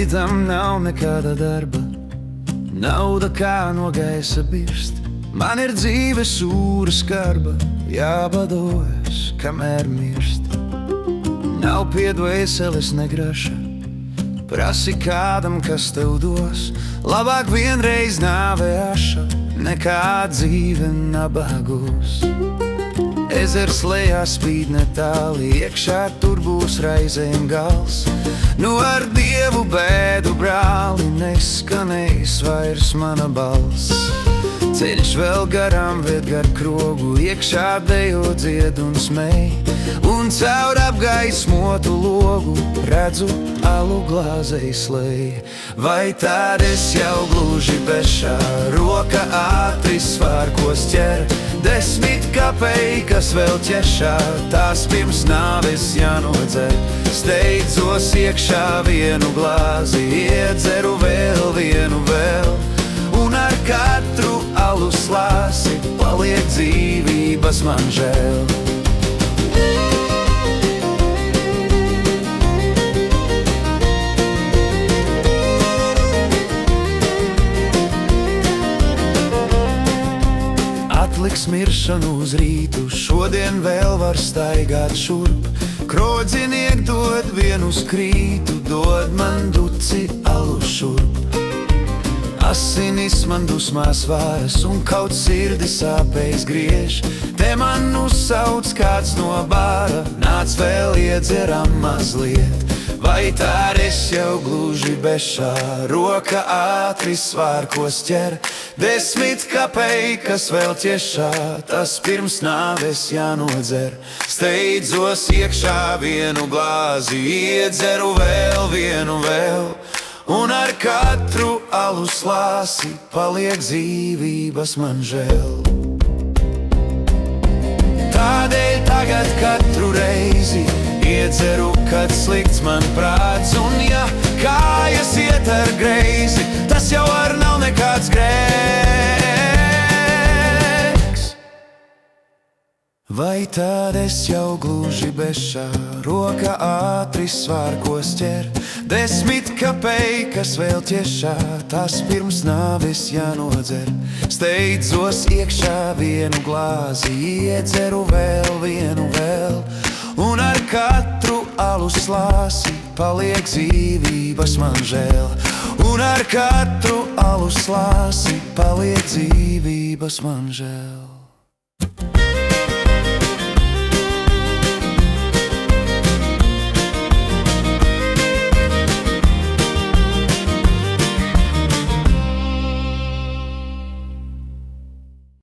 citam nav nekāda darba, nauda kā no gaisa birst. Man ir dzīve sūra skarba, jābadojas, kamēr mirst. Nav piedvēseles ne graša, prasi kādam, kas tev dos. Labāk vienreiz nāve aša, nekā dzīve nabagos. Ezers lejā spīd netāli, iekšā tur būs raizēm gals. Nu ar Dievu bēdu, brāli, neskanēs vairs mana balss. Ceļš vēl garām ved gar krogu, iekšā dejo dzied un smej. Un caur apgaismotu logu redzu alu glāzei slēj. Vai tād es jau gluži bešā, roka ātri svārkos ķer. 10 kapeikas vēl ķešā, tās pirms nāves jānodzer. Steidzos iekšā vienu glāzi, iedzeru vēl vienu vēl. Un ar katru alu slāsi paliek dzīvības man žēl. Atliks miršanu uz rītu, šodien vēl var staigāt šurp. Krodziniek dod vienu skrītu, dod man duci alu šurp. Asinis man dusmās vāras un kaut sirdi sāpēs griež. Te man uzsauc kāds no bāra, nāc vēl iedzeram mazliet. Vai tā es jau gluži bešā, roka ātri svārkos ķer. 10 kapeikas vēl ķešā, tas pirms nāves jānodzer. Steidzos iekšā vienu glāzi, iedzeru vēl vienu vēl. Un ar katru alu slāsi paliek dzīvības man žēl. Tādēļ tagad katru reizi iedzeru, kad slikts man prāts. Un ja kājas iet ar greizi, tas jau ar nav nekāds grēks. Vai tād es jau gluži bešā, roka ātri svārkos ķer. 10 kapeikas vēl ķešā, tas pirms nāves jānodzer. Steidzos iekšā vienu glāzi, iedzeru vēl vienu vēl. Un ar katru alu slāsi paliek dzīvības man žēl. Un ar katru alu slāsi paliek dzīvības man žēl.